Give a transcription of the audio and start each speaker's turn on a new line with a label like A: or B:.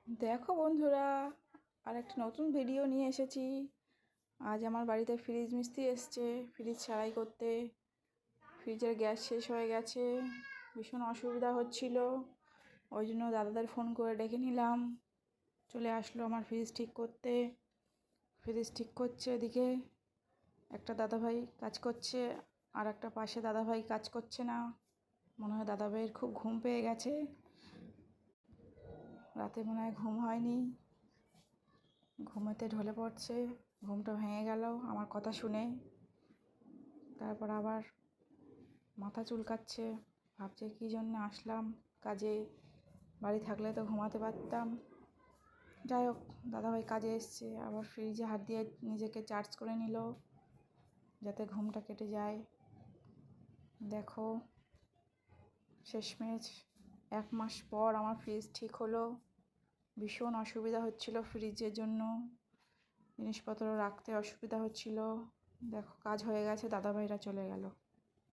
A: দেখো বন্ধুরা, আর একটা নতুন ভিডিও নিয়ে এসেছি। আজ আমার বাড়িতে ফ্রিজ মিস্ত্রি এসছে ফ্রিজ সারাই করতে। ফ্রিজের গ্যাস শেষ হয়ে গেছে, ভীষণ অসুবিধা হচ্ছিল। ওই জন্য দাদাদের ফোন করে ডেকে নিলাম, চলে আসলো আমার ফ্রিজ ঠিক করতে। ফ্রিজ ঠিক করছে, এদিকে একটা দাদাভাই কাজ করছে, আর একটা পাশে দাদাভাই কাজ করছে না। মনে হয় দাদাভাইয়ের খুব ঘুম পেয়ে গেছে, রাতে মনে হয় ঘুম হয়নি, ঘুমেতে ঢলে পড়ছে। ঘুমটা ভেঙে গেল আমার কথা শুনে। তারপর আবার মাথা চুলকাচ্ছে, ভাবছে কী জন্য আসলাম কাজে, বাড়ি থাকলে তো ঘুমাতে পারতাম। যাই হোক, দাদাভাই কাজে এসছে, আবার ফ্রিজে হাত দিয়ে নিজেকে চার্জ করে নিল যাতে ঘুমটা কেটে যায়। দেখো, শেষমেশ 1 মাস পর আমার ফ্রিজ ঠিক হলো। ভীষণ অসুবিধা হচ্ছিল ফ্রিজের জন্য, জিনিসপত্র রাখতে অসুবিধা হচ্ছিল। দেখো, কাজ হয়ে গেছে, দাদাভাইরা চলে গেল।